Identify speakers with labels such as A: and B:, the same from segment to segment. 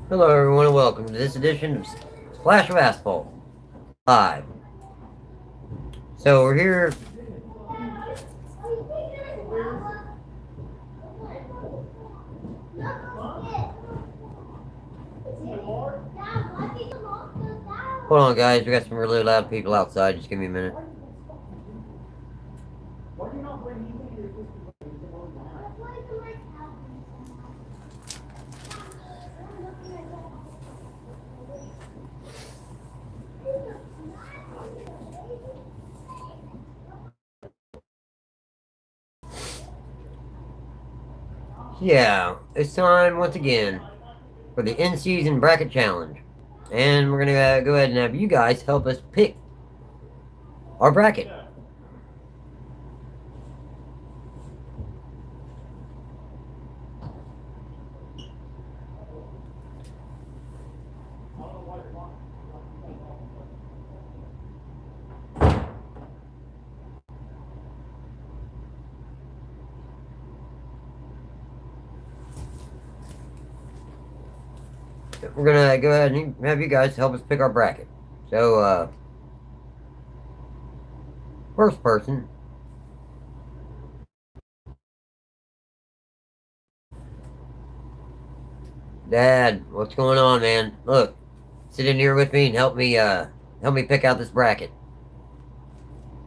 A: Hello, everyone, and welcome to this edition of Splash of Asphalt Live. So we're here. Hold on, guys. We got some really loud people outside. Just give me a minute. Yeah, it's time once again for the in-season bracket challenge, and we're gonna go ahead and have you guys help us pick our bracket. We're gonna go ahead and have you guys help us pick our bracket. So, first person. Dad, what's going on, man? Look, sit in here with me and help me pick out this bracket.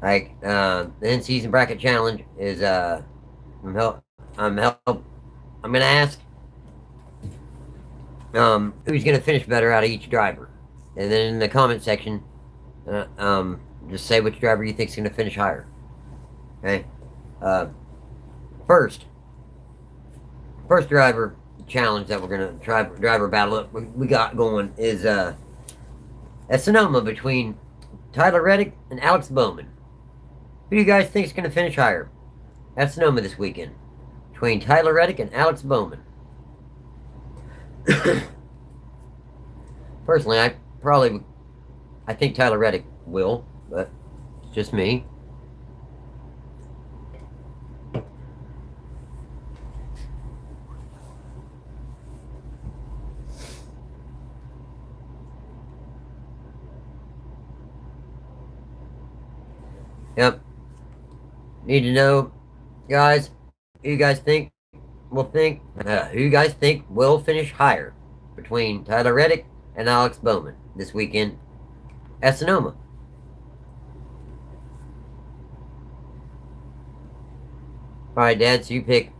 A: Like, the in-season bracket challenge is, I'm help, I'm help, I'm gonna ask, who's gonna finish better out of each driver. And then in the comment section, just say which driver you think's gonna finish higher. Okay? Uh, first, first driver challenge that we're gonna try, driver battle up we got going is, a Sonoma between Tyler Reddick and Alex Bowman. Who do you guys think is going to finish higher at Sonoma this weekend? Between Tyler Reddick and Alex Bowman. Personally, I think Tyler Reddick will, but it's just me. Yep. Need to know, guys, who you guys think who you guys think will finish higher between Tyler Reddick and Alex Bowman this weekend at Sonoma? Alright, Dad, so you pick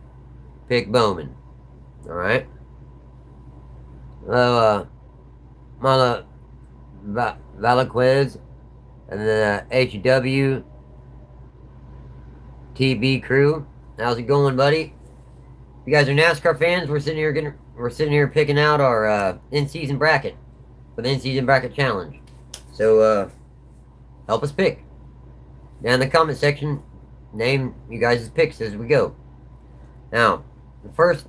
A: Bowman. Alright. Well, Mala Valaquez and the HW TB crew. How's it going, buddy? You guys are NASCAR fans. We're sitting here picking out our in-season bracket for the in-season bracket challenge. So help us pick. Down in the comment section, name you guys' picks as we go. Now, the first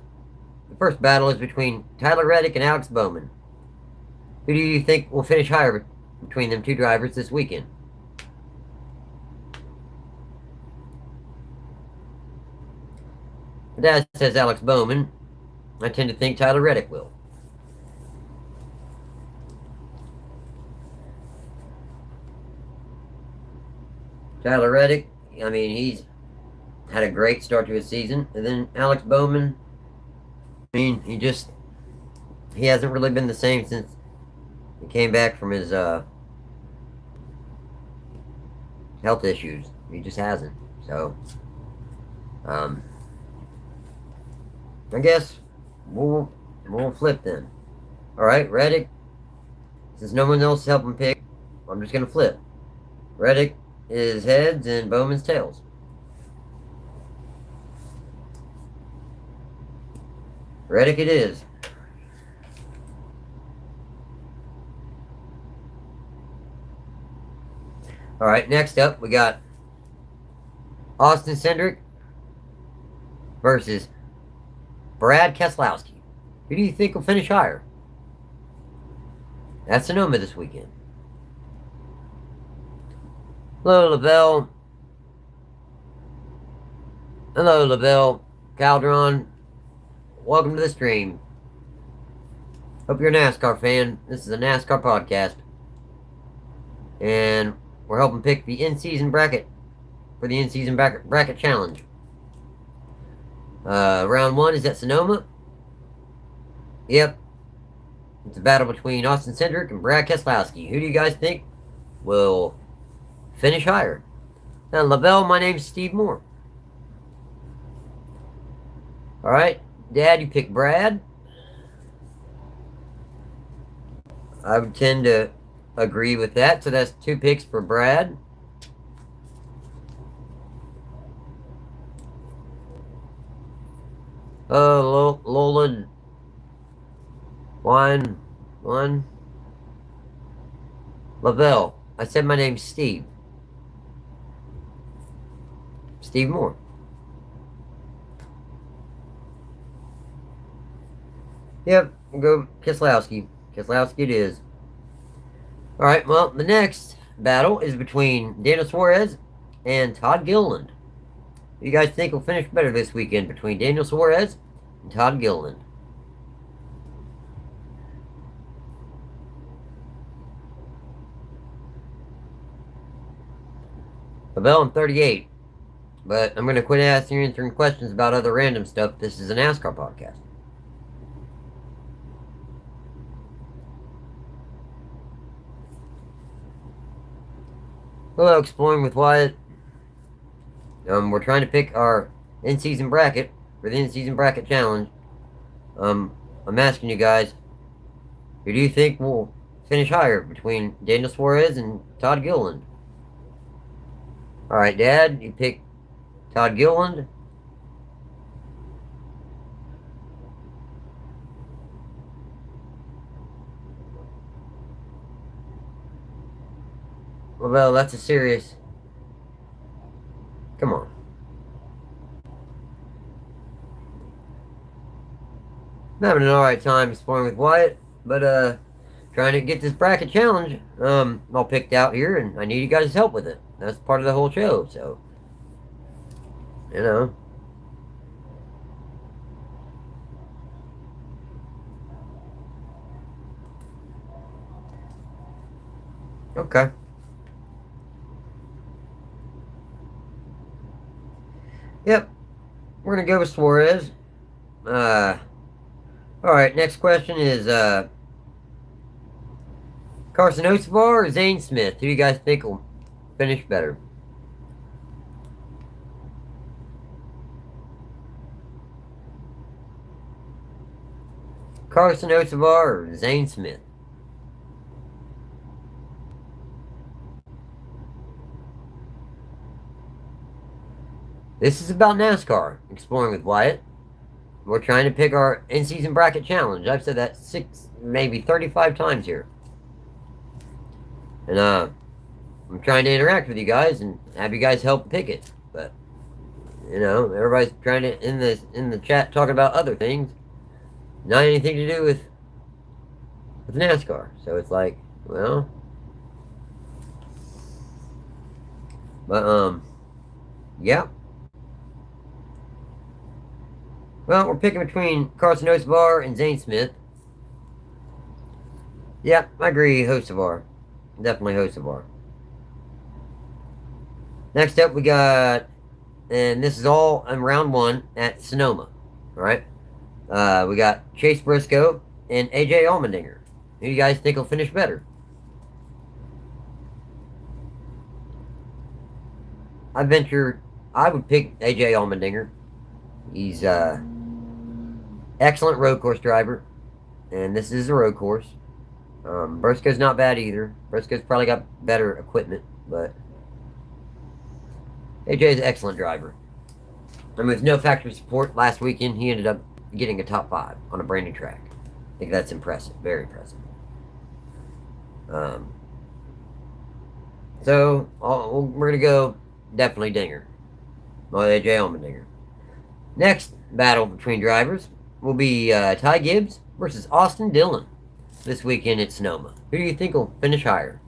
A: battle is between Tyler Reddick and Alex Bowman. Who do you think will finish higher between them two drivers this weekend? Dad says Alex Bowman. I tend to think Tyler Reddick will. Tyler Reddick, I mean, he's had a great start to his season. And then Alex Bowman, I mean, he hasn't really been the same since he came back from his health issues. He just hasn't. So, I guess we'll flip then. Alright, Reddick. Since no one else helped him pick, I'm just gonna flip. Reddick is heads and Bowman's tails. Reddick it is. Alright, next up we got Austin Cindric versus Brad Keselowski. Who do you think will finish higher? That's Sonoma this weekend. Hello, Lavelle. Hello, Lavelle. Caldron. Welcome to the stream. Hope you're a NASCAR fan. This is a NASCAR podcast. And we're helping pick the in-season bracket for the in-season bracket challenge. Round 1 is at Sonoma. Yep. It's a battle between Austin Cindric and Brad Keselowski. Who do you guys think will finish higher? Now, Lavelle, my name's Steve Moore. Alright, Dad, you pick Brad. I would tend to agree with that. So that's 2 picks for Brad. Lola one. Lavelle. I said my name's Steve. Steve Moore. Yep, we'll go Keselowski. Keselowski it is. Alright, well, the next battle is between Daniel Suarez and Todd Gilliland. Who you guys think will finish better this weekend between Daniel Suarez and Todd Gilliland? Lavelle, I'm 38. But I'm going to quit answering questions about other random stuff. This is a NASCAR podcast. Hello, Exploring with Wyatt. We're trying to pick our in-season bracket for the in-season bracket challenge. I'm asking you guys, who do you think will finish higher between Daniel Suarez and Todd Gilliland? Alright, Dad, you pick Todd Gilliland. Well, that's a serious... Come on. I'm having an alright time exploring with Wyatt, but trying to get this bracket challenge all picked out here, and I need you guys' help with it. That's part of the whole show, so you know. Okay. Yep. We're gonna go with Suarez. Alright, next question is Carson Hocevar or Zane Smith? Who do you guys think will finish better? Carson Hocevar or Zane Smith? This is about NASCAR, Exploring with Wyatt. We're trying to pick our in-season bracket challenge. I've said that 6, maybe 35 times here. And I'm trying to interact with you guys and have you guys help pick it. But you know, everybody's trying to in the chat talking about other things, not anything to do with NASCAR. So it's like, well, but yeah. Well, we're picking between Carson Hocevar and Zane Smith. Yeah, I agree, Hocevar. Definitely Hocevar. Next up, we got, and this is all in round 1 at Sonoma. Alright? We got Chase Briscoe and AJ Allmendinger. Who do you guys think will finish better? I would pick AJ Allmendinger. He's excellent road course driver, and this is a road course. Briscoe's not bad either. Briscoe's probably got better equipment, but AJ is an excellent driver. And with no factory support last weekend, he ended up getting a top 5 on a brand new track. I think that's impressive, very impressive. So we're gonna go definitely Dinger, well, AJ Allmendinger. Next battle between drivers will be Ty Gibbs versus Austin Dillon this weekend at Sonoma. Who do you think will finish higher?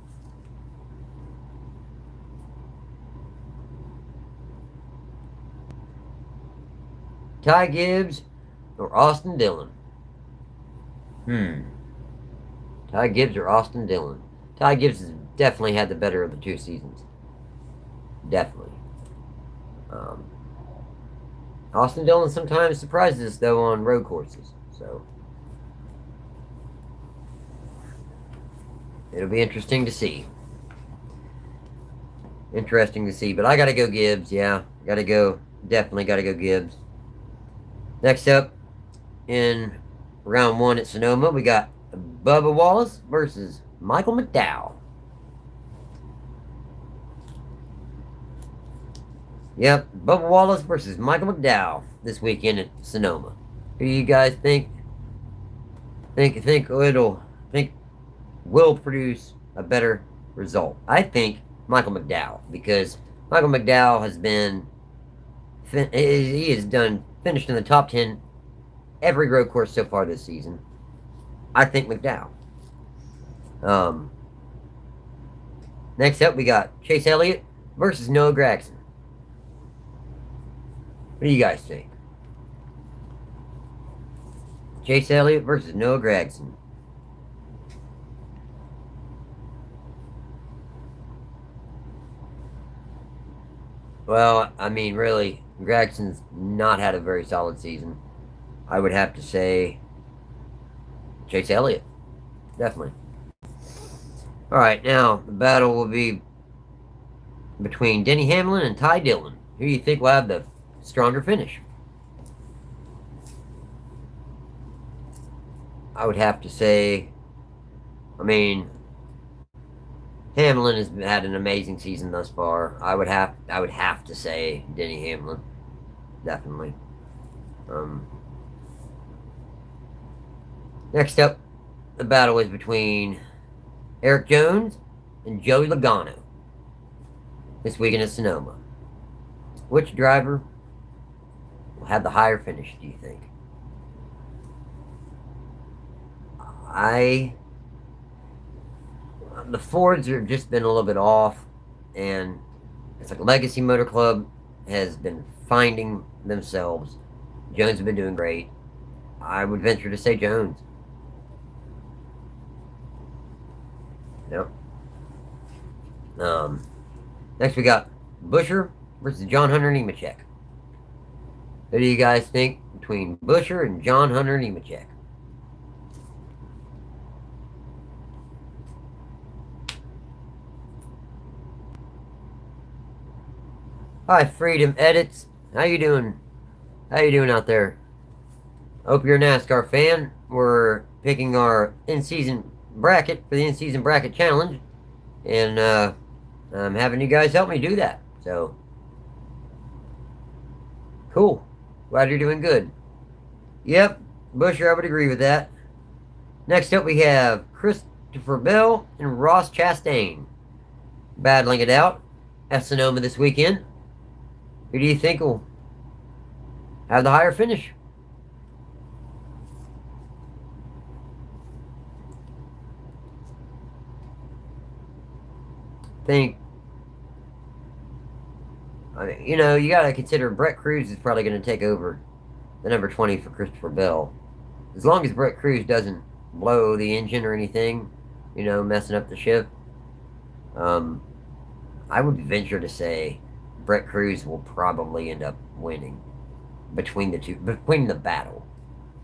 A: Ty Gibbs or Austin Dillon? Ty Gibbs or Austin Dillon? Ty Gibbs has definitely had the better of the two seasons. Definitely. Um, Austin Dillon sometimes surprises us, though, on road courses. So, it'll be interesting to see. Interesting to see. But I got to go Gibbs. Yeah. Got to go. Definitely got to go Gibbs. Next up, in round one at Sonoma, we got Bubba Wallace versus Michael McDowell. Yep, Bubba Wallace versus Michael McDowell this weekend at Sonoma. Who do you guys think will produce a better result? I think Michael McDowell, because Michael McDowell has been he has done finished in the top 10 every road course so far this season. I think McDowell. Next up, we got Chase Elliott versus Noah Gragson. What do you guys think? Chase Elliott versus Noah Gragson. Well, I mean, really, Gragson's not had a very solid season. I would have to say Chase Elliott. Definitely. All right, now the battle will be between Denny Hamlin and Ty Dillon. Who do you think will have the stronger finish? I would have to say, I mean, Hamlin has had an amazing season thus far. I would have to say Denny Hamlin, definitely. Next up, the battle is between Eric Jones and Joey Logano this weekend at Sonoma. Which driver will have the higher finish, do you think? The Fords have just been a little bit off, and it's like Legacy Motor Club has been finding themselves. Jones has been doing great. I would venture to say Jones. Yep. Next we got Buescher versus John Hunter Nemechek. Who do you guys think between Buescher and John Hunter Nemechek? Hi, Freedom Edits. How you doing? How you doing out there? Hope you're a NASCAR fan. We're picking our in-season bracket for the in-season bracket challenge, and I'm having you guys help me do that. So, cool. Glad you're doing good. Yep, Buescher, I would agree with that. Next up, we have Christopher Bell and Ross Chastain battling it out at Sonoma this weekend. Who do you think will have the higher finish? I mean, you got to consider Brett Cruz is probably going to take over the number 20 for Christopher Bell. As long as Brett Cruz doesn't blow the engine or anything, messing up the ship, I would venture to say Brett Cruz will probably end up winning between the battle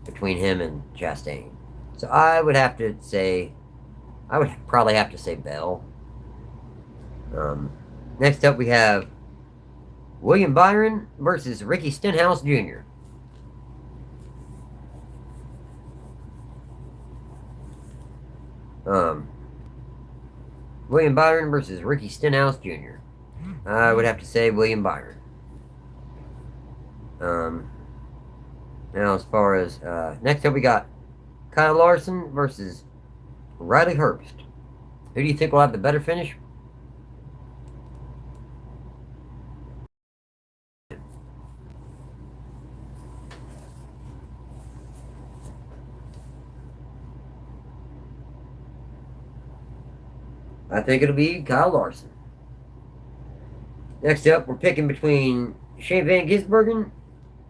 A: between him and Chastain. So I would probably have to say Bell. Next up we have William Byron versus Ricky Stenhouse Jr. William Byron versus Ricky Stenhouse Jr. I would have to say William Byron. Now as far as next up we got Kyle Larson versus Riley Herbst. Who do you think will have the better finish? I think it'll be Kyle Larson. Next up, we're picking between Shane Van Gisbergen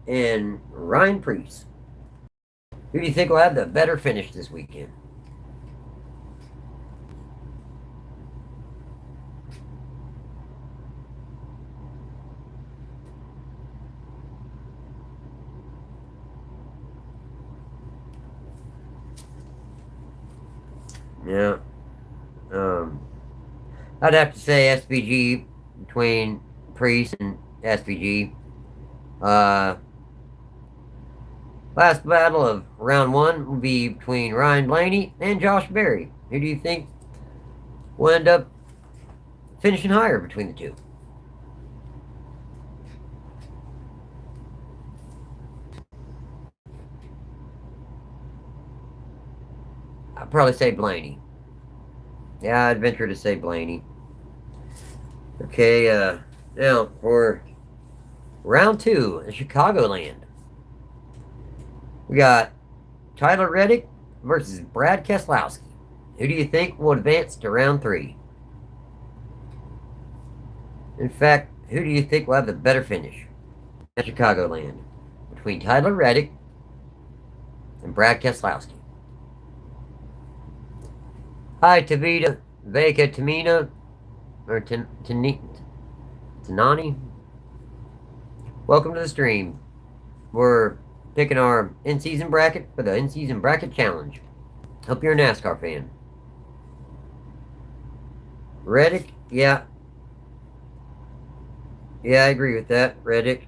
A: and Ryan Preece. Who do you think will have the better finish this weekend? Yeah. Um, I'd have to say SVG between Priest and SVG. Uh, Last battle of round one will be between Ryan Blaney and Josh Berry. Who do you think will end up finishing higher between the two? I'd probably say Blaney. Yeah, I'd venture to say Blaney. Okay, now for round two in Chicagoland, we got Tyler Reddick versus Brad Keselowski. Who do you think will advance to round three? In fact, who do you think will have the better finish at Chicagoland between Tyler Reddick and Brad Keselowski? Hi, Tavita, Vega, Tamina, or Tanani. Welcome to the stream. We're picking our in-season bracket for the in-season bracket challenge. Hope you're a NASCAR fan. Reddick, yeah. Yeah, I agree with that, Reddick.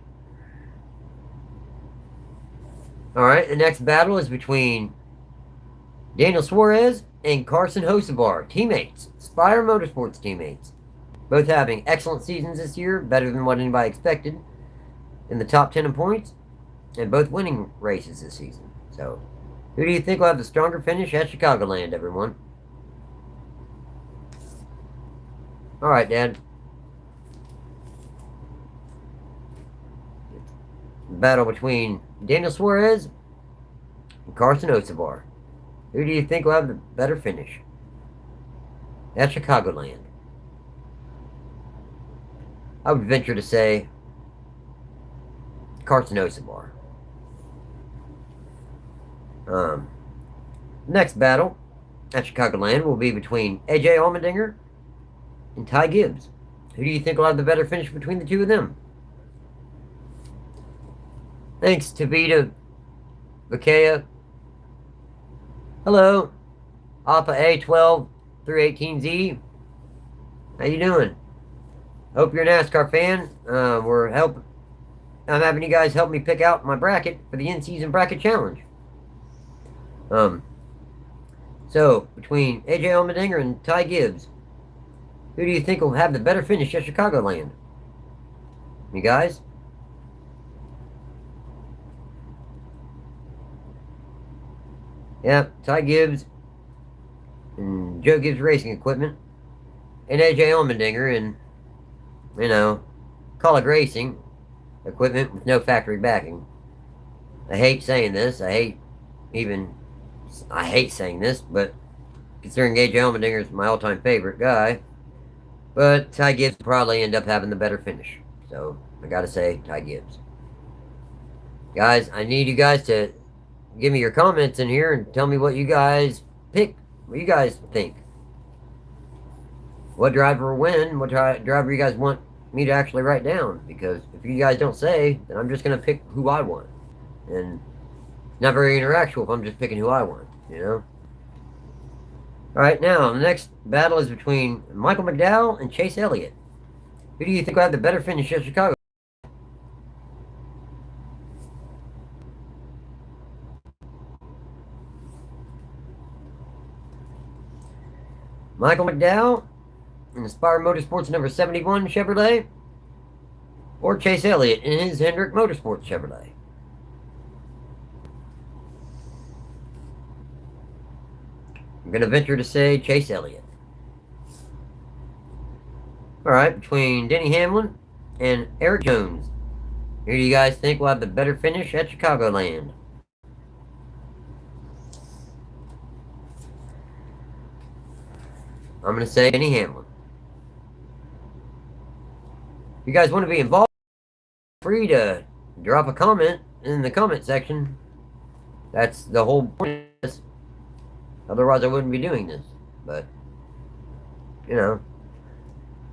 A: Alright, the next battle is between Daniel Suarez and Carson Hocevar, teammates, Spire Motorsports teammates. Both having excellent seasons this year, better than what anybody expected, in the top 10 in points, and both winning races this season. So, who do you think will have the stronger finish at Chicagoland, everyone? Alright, Dad. Battle between Daniel Suarez and Carson Hocevar. Who do you think will have the better finish at Chicagoland? I would venture to say Carson Hocevar. Next battle at Chicagoland will be between AJ Allmendinger and Ty Gibbs. Who do you think will have the better finish between the two of them? Thanks, Tavita Vakea. Hello, Alpha A12 through 18Z. How you doing? Hope you're a NASCAR fan. I'm having you guys help me pick out my bracket for the in-season bracket challenge. So between AJ Allmendinger and Ty Gibbs, who do you think will have the better finish at Chicagoland? You guys? Yeah, Ty Gibbs and Joe Gibbs Racing Equipment and AJ Allmendinger and, College Racing Equipment with no factory backing. I hate saying this. I hate saying this, but considering AJ Allmendinger is my all-time favorite guy, but Ty Gibbs will probably end up having the better finish. So, I gotta say, Ty Gibbs. Guys, I need you guys to give me your comments in here and tell me what you guys pick. What you guys think. What driver will win? What driver you guys want me to actually write down? Because if you guys don't say, then I'm just going to pick who I want. And it's not very interactual if I'm just picking who I want, Alright, now, the next battle is between Michael McDowell and Chase Elliott. Who do you think will have the better finish at Chicago? Michael McDowell in the Spire Motorsports number 71 Chevrolet, or Chase Elliott in his Hendrick Motorsports Chevrolet? I'm going to venture to say Chase Elliott. Alright, between Denny Hamlin and Eric Jones, who do you guys think will have the better finish at Chicagoland? I'm going to say Denny Hamlin. If you guys want to be involved, feel free to drop a comment in the comment section. That's the whole point of this. Otherwise, I wouldn't be doing this. But,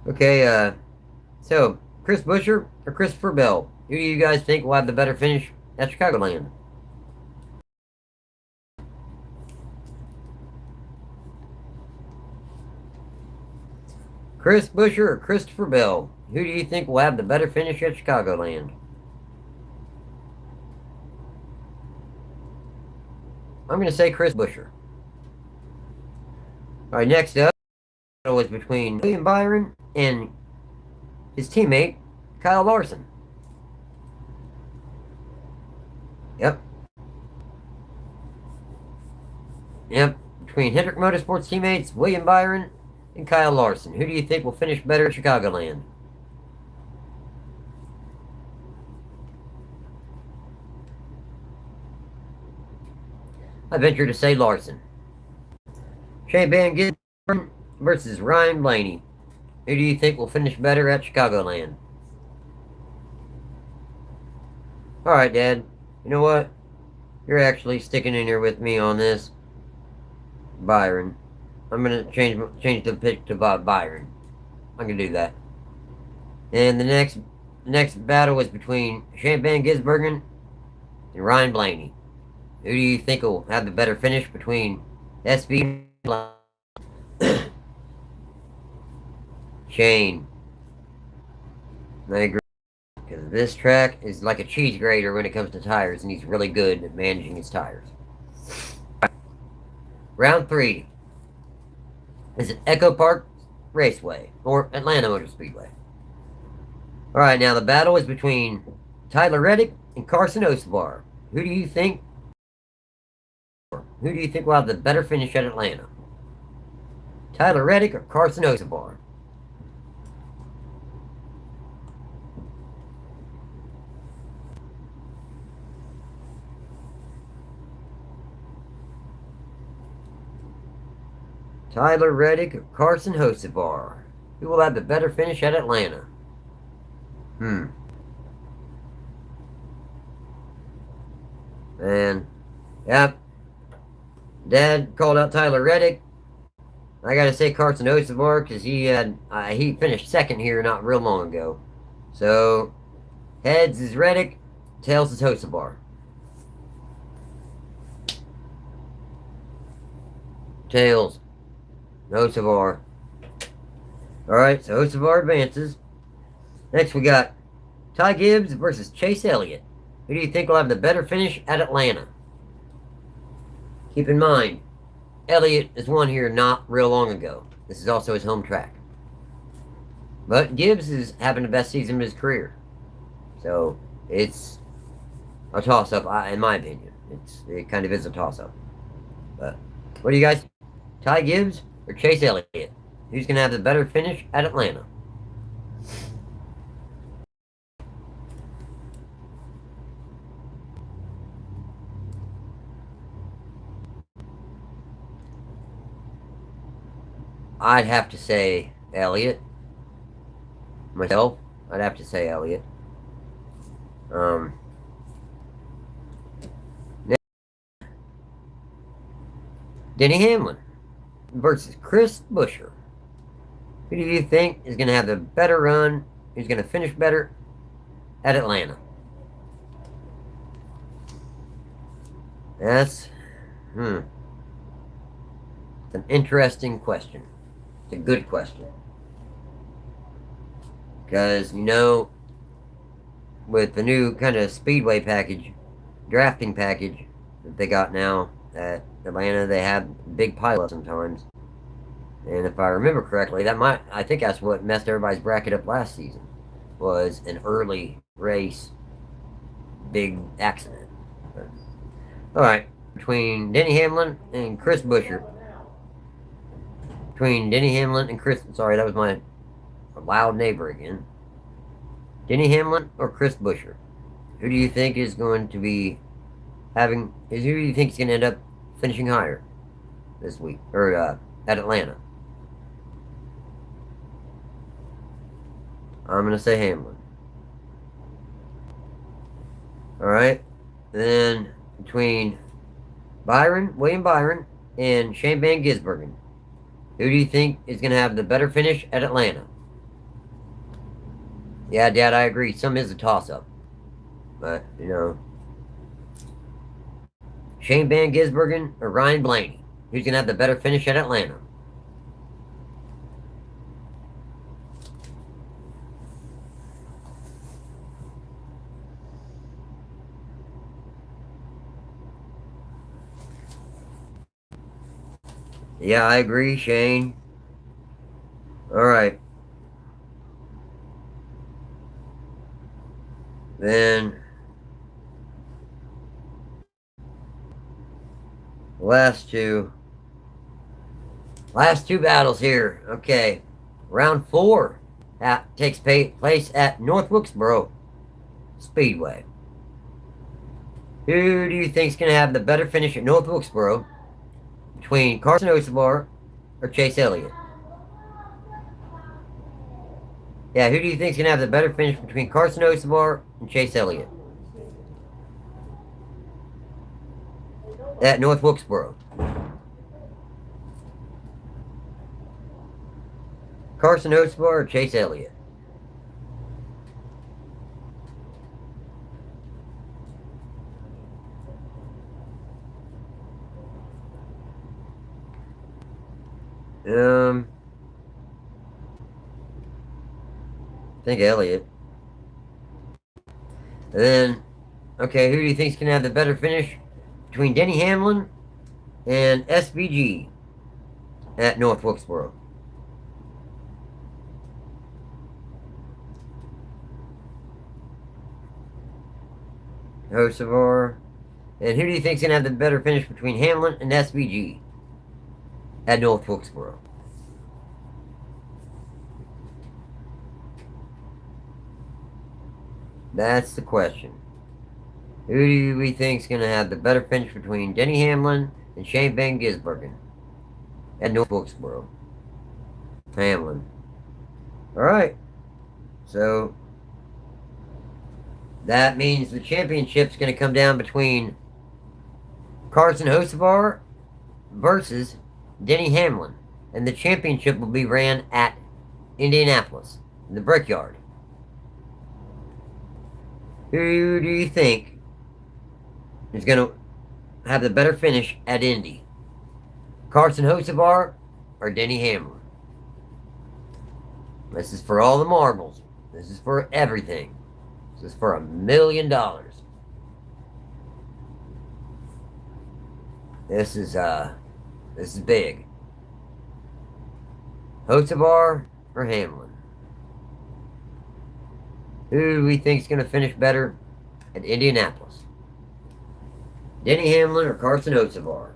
A: Okay, so, Chris Buescher or Christopher Bell? Who do you guys think will have the better finish at Chicagoland? Chris Buescher or Christopher Bell? Who do you think will have the better finish at Chicagoland? I'm going to say Chris Buescher. All right, next up was between William Byron and his teammate Kyle Larson. Yep. Yep. Between Hendrick Motorsports teammates William Byron and Kyle Larson. Who do you think will finish better at Chicagoland? I venture to say Larson. Shane Van Gisbergen versus Ryan Blaney. Who do you think will finish better at Chicagoland? Alright, Dad. You know what? You're actually sticking in here with me on this. Byron. I'm gonna change the pick to Byron. I'm gonna do that. And the next battle is between Shane Van Gisbergen and Ryan Blaney. Who do you think will have the better finish between SV and Shane? I agree. Because this track is like a cheese grater when it comes to tires, and he's really good at managing his tires. Round 3 is at Echo Park Raceway, or Atlanta Motor Speedway. Alright, now the battle is between Tyler Reddick and Carson Osebar. Who do you think will have the better finish at Atlanta? Tyler Reddick or Carson Osebar? Tyler Reddick or Carson Hocevar? Who will have the better finish at Atlanta? And, yep. Dad called out Tyler Reddick. I gotta say Carson Hocevar because he finished second here not real long ago. So, heads is Reddick, tails is Hocevar. Tails. Hocevar. Alright, so Hocevar advances. Next we got Ty Gibbs versus Chase Elliott. Who do you think will have the better finish at Atlanta? Keep in mind, Elliott has won here not real long ago. This is also his home track. But Gibbs is having the best season of his career. So, it's a toss-up, in my opinion. It kind of is a toss-up. But, what do you guys think? Ty Gibbs or Chase Elliott? Who's going to have the better finish at Atlanta? I'd have to say Elliott. Myself, I'd have to say Elliott. Denny Hamlin versus Chris Buescher. Who do you think is going to have the better run? Who's going to finish better at Atlanta? That's it's an interesting question. It's a good question. Because, with the new kind of speedway package, drafting package that they got now at Atlanta, they have big pileups sometimes. And if I remember correctly, I think that's what messed everybody's bracket up last season, was an early race big accident. Alright, between Denny Hamlin and Chris Buescher. Sorry, that was my loud neighbor again. Denny Hamlin or Chris Buescher? Who do you think is going to be who do you think is going to end up finishing higher this week, or at Atlanta? I'm going to say Hamlin. Alright, then between William Byron, and Shane Van Gisbergen, who do you think is going to have the better finish at Atlanta? Yeah, Dad, I agree. Some is a toss-up. But, Shane Van Gisbergen or Ryan Blaney? Who's going to have the better finish at Atlanta? Yeah, I agree, Shane. Alright. Then last two. Last two battles here. Okay. Round 4 takes place at North Wilkesboro Speedway. Who do you think's going to have the better finish at North Wilkesboro between Carson Osabar or Chase Elliott? Yeah, who do you think's going to have the better finish between Carson Osabar and Chase Elliott at North Wilkesboro? Carson Osabar or Chase Elliott? I think Elliott. And then, okay, who do you think's going to have the better finish between Denny Hamlin and SVG at North Wilkesboro? Hocevar. And who do you think's going to have the better finish between Hamlin and SVG at North Wilkesboro? That's the question. Who do we think's going to have the better finish between Denny Hamlin and Shane Van Gisbergen at North Wilkesboro? Hamlin. Alright. So, that means the championship's going to come down between Carson Hocevar versus Denny Hamlin. And the championship will be ran at Indianapolis, in the Brickyard. Who do you think is going to have the better finish at Indy? Carson Hocevar or Denny Hamlin? This is for all the marbles. This is for everything. This is for $1 million. This is big. Hocevar or Hamlin? Who do we think is going to finish better at Indianapolis? Denny Hamlin or Carson Hocevar?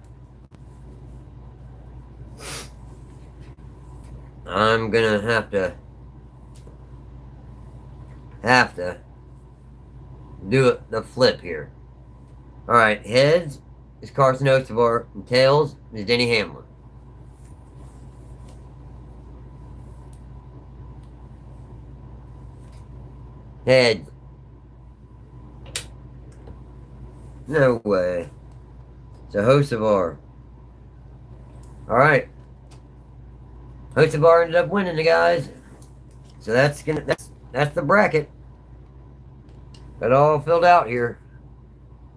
A: I'm going to have to do the flip here. Alright, heads is Carson Hocevar, and tails is Denny Hamlin. Heads. No way. So Hocevar. Alright. Hocevar ended up winning, the guys. So that's the bracket. Got it all filled out here.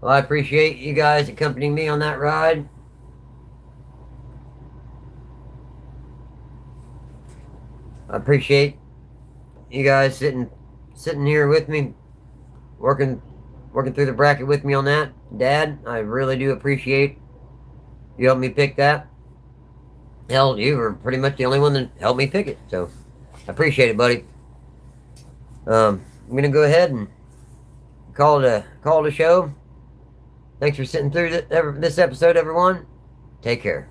A: Well, I appreciate you guys accompanying me on that ride. I appreciate you guys sitting here with me, working through the bracket with me on that. Dad, I really do appreciate you helping me pick that. Hell, you were pretty much the only one that helped me pick it, so I appreciate it, buddy. I'm gonna go ahead and call it a show. Thanks for sitting through this episode, everyone. Take care.